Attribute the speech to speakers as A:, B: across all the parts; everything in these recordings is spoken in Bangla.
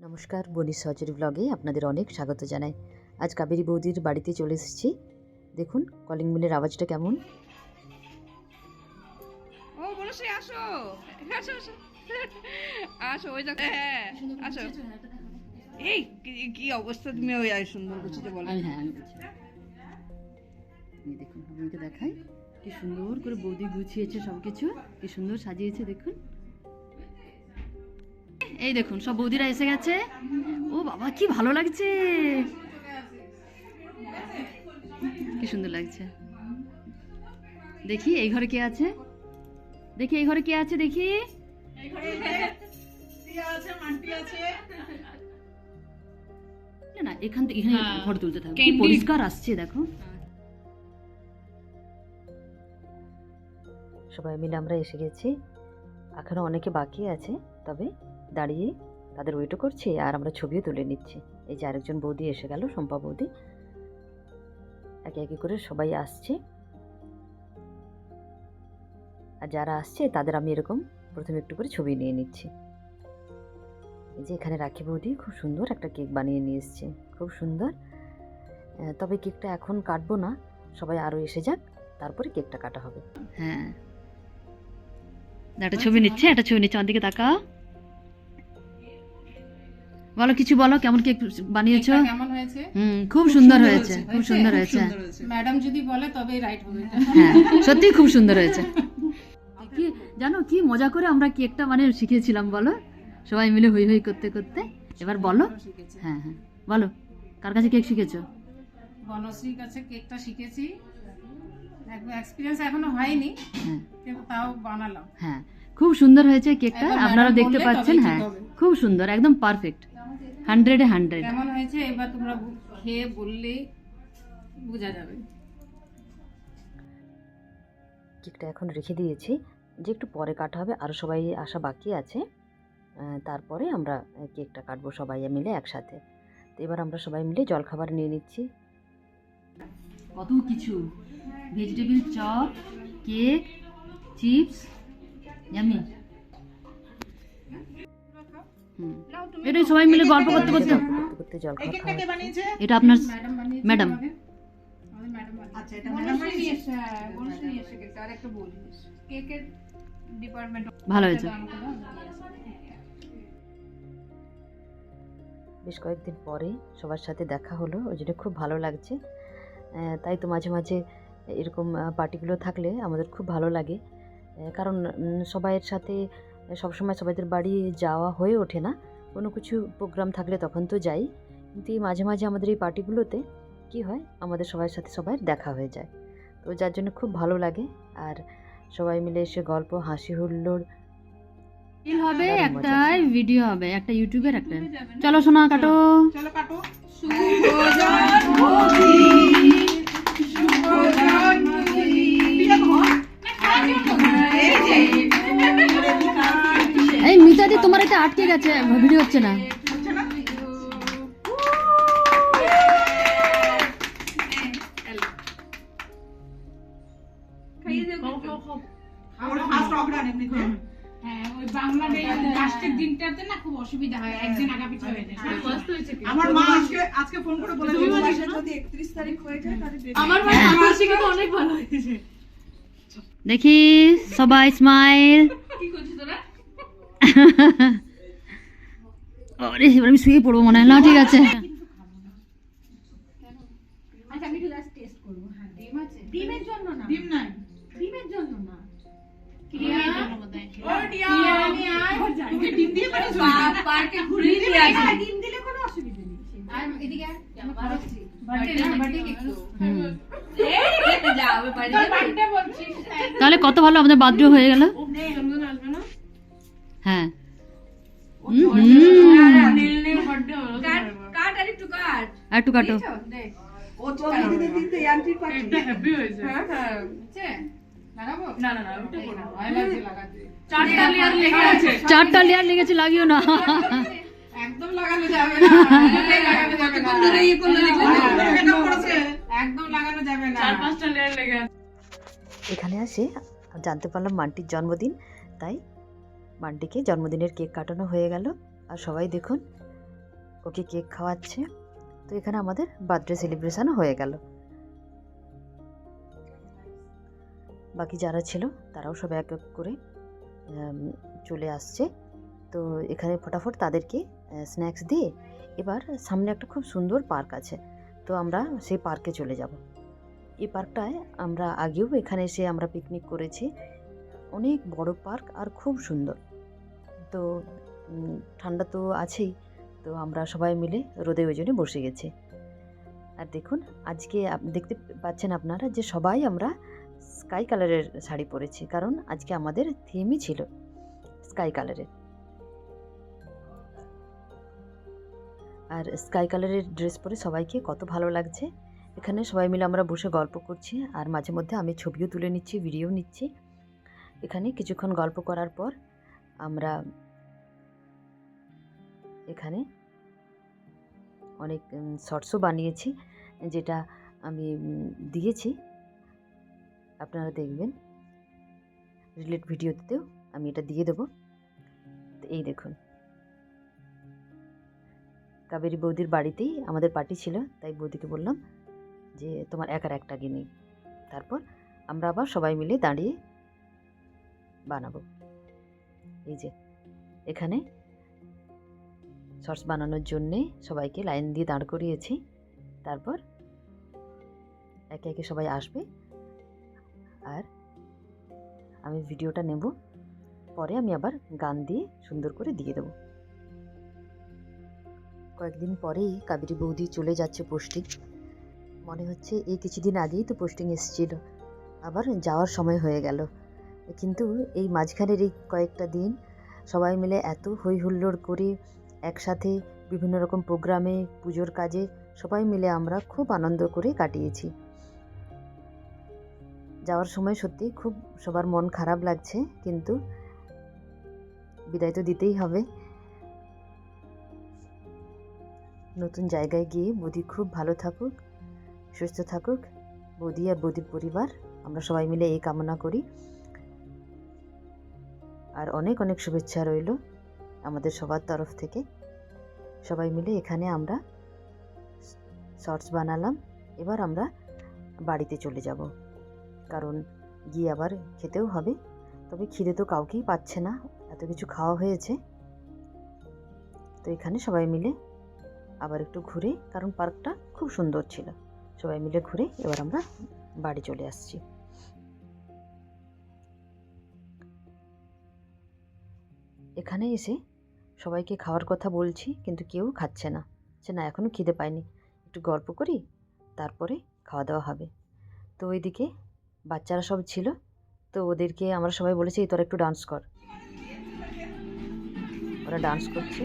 A: নমস্কার, বনি সহচরী ব্লগে আপনাদের অনেক স্বাগত জানাই। আজ কাবেরী বৌদির বাড়িতে চলে এসেছি। দেখুন কলিং বেলের আওয়াজটা কেমন।
B: ও বলো সে আসো আসো আসো আসো ওই দেখো হ্যাঁ আসো। এই কি অবস্থা, তুমি ওই সুন্দর গুছিতে বলো।
A: আমি দেখুন আপনাকে দেখাই কি সুন্দর করে বৌদি গুছিয়েছে সব কিছু, কি সুন্দর সাজিয়েছে দেখুন। এই দেখুন সব বৌদিরা এসে গেছে। ও বাবা কি ভালো লাগছে, কি সুন্দর লাগছে। দেখি এই ঘরে কে আছে, দেখি এই ঘরে কে আছে, দেখি না এখান থেকে এখানে ফটো তুলতে থাকবে, কি পরিষ্কার আসছে দেখো। সবাই মিলে আমরা এসে গেছি, এখনো অনেকে বাকি আছে, তবে দাঁড়িয়ে তাদের ওয়েটও করছি আর আমরা ছবিও তুলে নিচ্ছি। এই যে আরেকজন বৌদি এসে গেল, শম্পা বৌদি। একে একে করে সবাই আসছে, আর যারা আসছে তাদের আমি এরকম প্রথমে একটু করে ছবি নিয়ে নিচ্ছি। এই যে এখানে রাখি বৌদি খুব সুন্দর একটা কেক বানিয়ে নিয়ে এসছে, খুব সুন্দর। তবে কেকটা এখন কাটবো না, সবাই আরও এসে যাক তারপরে কেকটা কাটা হবে। হ্যাঁ একটা ছবি নিচ্ছে, একটা ছবি নিচ্ছে, আমার দিকে তাকাও। বলো কিছু বলো, কেমন কেক বানিয়েছো?
C: কেমন হয়েছে?
A: খুব সুন্দর হয়েছে, খুব সুন্দর হয়েছে।
C: ম্যাডাম যদি বলে তবেই রাইট হবে।
A: হ্যাঁ সত্যি খুব সুন্দর হয়েছে। কি জানো কি মজা করে আমরা কেকটা মানে শিখিয়েছিলাম বলো, সবাই মিলে হই হই করতে করতে। এবার বলো। হ্যাঁ হ্যাঁ বলো, কার কাছে কেক শিখেছো?
C: বনশ্রীর কাছে কেকটা শিখেছি, এক্সপিরিয়েন্স এখনো হয়নি, কিন্তু তাও বানালাম।
A: হ্যাঁ খুব সুন্দর হয়েছে কেকটা, আপনারা দেখতে পাচ্ছেন। হ্যাঁ খুব সুন্দর, একদম পারফেক্ট, 100-এ 100।
C: কেমন হয়েছে এবার তোমরা খেয়ে বললেই বোঝা যাবে।
A: কেকটা এখন রেখে দিয়েছি, যে একটু পরে কাটা হবে, আরও সবাই আসা বাকি আছে, তারপরে আমরা কেকটা কাটবো সবাই মিলে একসাথে। তো এবার আমরা সবাই মিলে জলখাবার নিয়ে নিচ্ছি। কত কিছু, vegetable chop, cake, chips, yummy. এটাই সবাই মিলে গল্প করতে করতে জলখাবার খাওয়া। এটা আপনার ম্যাডাম।
C: আচ্ছা এটা ম্যাডাম বানিয়েছে, বনশ্রী এসে কেকটা আর একটা বলিস কেকের ডিপার্টমেন্ট
A: ভালো হয়েছে। বেশ কয়েকদিন পরে সবার সাথে দেখা হলো, ওই জন্য খুব ভালো লাগছে। তাই তো মাঝে মাঝে এরকম পার্টিগুলো থাকলে আমাদের খুব ভালো লাগে, কারণ সবাইয়ের সাথে সবসময় সবাইদের বাড়ি যাওয়া হয়ে ওঠে না। কোনো কিছু প্রোগ্রাম থাকলে তখন তো যাই, কিন্তু এই মাঝে মাঝে আমাদের এই পার্টিগুলোতে কি হয়, আমাদের সবার সাথে সবার দেখা হয়ে যায়, তো যার জন্য খুব ভালো লাগে। আর সবাই মিলে এসে গল্প হাসি হুল্লোড় হবে, একটা ভিডিও হবে, একটা ইউটিউবের একটা। চলো সোনা কাটো,
C: চলো কাটো।
A: এই মিতাদি তোমার এটা আটকে গেছে, ভিডিও হচ্ছে না।
C: হ্যাঁ ওই বাংলা ডে লাস্টের দিনটাতে না খুব অসুবিধা হয়, একজন আগা পিছে হয়ে যায়।
D: আমার মা আজকে ফোন করে বলে দিল যদি 31 তারিখ হয়ে যায় তাহলে
C: আমার ভাই আমার থেকে তো অনেক ভালো হয়েছে।
A: দেখি সবাই স্মাইল।
C: কি করছিস তোরা?
A: আরে এবার আমি শুয়ে পড়বো মনে হয় না। ঠিক আছে
C: আচ্ছা আমি একটু জাস্ট টেস্ট করব। হ্যাঁ ডিম আছে, ডিমের জন্য না,
D: ডিম নাই,
C: ডিমের জন্য না, ক্রিয়ার জন্য বোধহয়।
D: ও ডিয়া আমি আয় তুমি ডিম দিয়ে বানিয়েছো?
C: পার্কে ঘুরে দিয়ে আসি, ডিম দিলে কোনো অসুবিধা নেই। আর এদিকে বার্থডে না, বার্থডে কেক তো এই যাও বার্থডে বলছিস
A: তাহলে কত ভালো, আমাদের বার্থডে হয়ে গেল।
C: জন্মদিন আসবে না?
A: হ্যাঁ
C: নীল নীল বার্থডে হলো, কাট আর একটু কাট,
A: আর একটু কাটো।
C: দেখ
D: ও চলে দিন তো ইয়ান্টির পার্টি
C: এটা হ্যাপি হয়েছে। হ্যাঁ হ্যাঁ হচ্ছে লাগাবো না না না ওটা করব, ভালো লাগছে লাগাতে। চারটা লেয়ার লেগে আছে,
A: 4টা লেয়ার লেগেছে, লাগিও না।
C: একদম লাগানো যাবে না, লাগানো যাবে না, ধরে এই করলে একদম লাগানো যাবে না, 4-5টা লেয়ার লেগে আছে।
A: এখানে আসে জানতে পারলাম মান্টির জন্মদিন, তাই মান্টিকে জন্মদিনের কেক কাটানো হয়ে গেল। আর সবাই দেখুন ওকে কেক খাওয়াচ্ছে। তো এখানে আমাদের বার্থডে সেলিব্রেশনও হয়ে গেল। বাকি যারা ছিল তারাও সব এক এক করে চলে আসছে। তো এখানে ফটাফট তাদেরকে স্ন্যাক্স দিয়ে এবার সামনে একটা খুব সুন্দর পার্ক আছে, তো আমরা সেই পার্কে চলে যাব। এই পার্কটায় আমরা আগেও এখানে এসে আমরা পিকনিক করেছি। অনেক বড় পার্ক আর খুব সুন্দর। তো ঠান্ডা তো আছেই, তো আমরা সবাই মিলে রোদে ওই জন্য বসে গেছি। আর দেখুন আজকে দেখতে পাচ্ছেন আপনারা যে সবাই আমরা স্কাই কালারের শাড়ি পরেছি, কারণ আজকে আমাদের থিমই ছিল স্কাই কালারের। আর স্কাই কালারের ড্রেস পরে সবাইকে কত ভালো লাগছে। এখানে সবাই মিলে আমরা বসে গল্প করছি, আর মাঝে মধ্যে আমি ছবিও তুলে নিচ্ছি, ভিডিও নিচ্ছি। এখানে কিছুক্ষণ গল্প করার পর আমরা এখানে অনেক শর্টসও বানিয়েছি, যেটা আমি দিয়েছি, আপনারা দেখবেন রিলেট ভিডিওতেও আমি এটা দিয়ে দেবো। তো এই দেখুন, কাবেরী বৌদির বাড়িতেই আমাদের পার্টি ছিল, তাই বৌদিকে বললাম যে তোমার একার একটা গিনি, তারপর আমরা আবার সবাই মিলে দাঁড়িয়ে বানাবো। এই যে এখানে শর্টস বানানোর জন্যে সবাইকে লাইন দিয়ে দাঁড় করিয়েছি। তারপর একে একে সবাই আসবে আর আমি ভিডিওটা নেব, পরে আমি আবার গান দিয়ে সুন্দর করে দিয়ে দেবো। কয়েকদিন পরেই কাবেরী বৌদি চলে যাচ্ছে পোস্টিং। মনে হচ্ছে এই কিছুদিন আগেই তো পোস্টিং এসেছিল, আবার যাওয়ার সময় হয়ে গেল। কিন্তু এই মাঝখানের এই কয়েকটা দিন সবাই মিলে এত হই হুল্লোড় করে একসাথে বিভিন্ন রকম প্রোগ্রামে, পুজোর কাজে সবাই মিলে আমরা খুব আনন্দ করে কাটিয়েছি। যাওয়ার সময় সত্যি খুব সবার মন খারাপ লাগছে, কিন্তু বিদায় তো দিতেই হবে। নতুন জায়গায় গিয়ে বৌদি খুব ভালো থাকুক, সুস্থ থাকুক, বৌদি আর বৌদির পরিবার, আমরা সবাই মিলে এই কামনা করি। আর অনেক অনেক শুভেচ্ছা রইল আমাদের সবার তরফ থেকে। সবাই মিলে এখানে আমরা শর্টস বানালাম। এবার আমরা বাড়িতে চলে যাব, কারণ গিয়ে আবার খেতেও হবে। তবে খিদে তো কাউকেই পাচ্ছে না, এত কিছু খাওয়া হয়েছে। তো এখানে সবাই মিলে আবার একটু ঘুরে, কারণ পার্কটা খুব সুন্দর ছিল, সবাই মিলে ঘুরে এবার আমরা বাড়ি চলে আসছি। এখানে এসে সবাইকে খাওয়ার কথা বলছি, কিন্তু কেউ খাচ্ছে না, যে না এখনও খিদে পায়নি, একটু গল্প করি তারপরে খাওয়া দাওয়া হবে। তো ওইদিকে বাচ্চারা সব ছিল, তো ওদেরকে আমরা সবাই বলেছি তোরা একটু ডান্স কর। ওরা ডান্স করছে।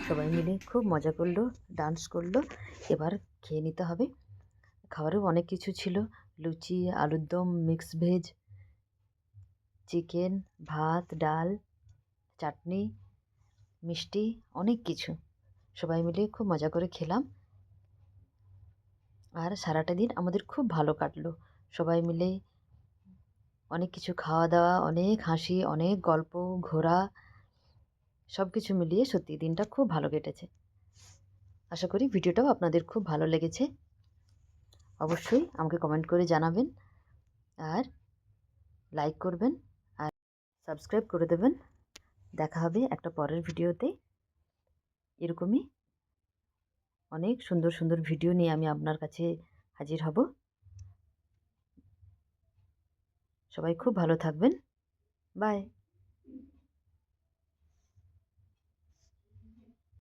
A: সবাই মিলে খুব মজা করলো, ডান্স করলো। এবার খেয়ে নিতে হবে। খাবারেও অনেক কিছু ছিল, লুচি, আলুর দম, মিক্স ভেজ, চিকেন, ভাত, ডাল, চাটনি, মিষ্টি, অনেক কিছু। সবাই মিলে খুব মজা করে খেলাম, আর সারাটা দিন আমাদের খুব ভালো কাটলো। সবাই মিলে অনেক কিছু খাওয়া দাওয়া, অনেক হাসি, অনেক গল্প, ঘোরা, সব কিছু মিলিয়ে সত্যি দিনটা খুব ভালো কেটেছে। আশা করি ভিডিওটাও আপনাদের খুব ভালো লেগেছে। অবশ্যই আমাকে কমেন্ট করে জানাবেন, আর লাইক করবেন, আর সাবস্ক্রাইব করে দেবেন। দেখা হবে একটা পরের ভিডিওতে। এরকমই অনেক সুন্দর সুন্দর ভিডিও নিয়ে আমি আপনার কাছে হাজির হব। সবাই খুব ভালো থাকবেন। বাই।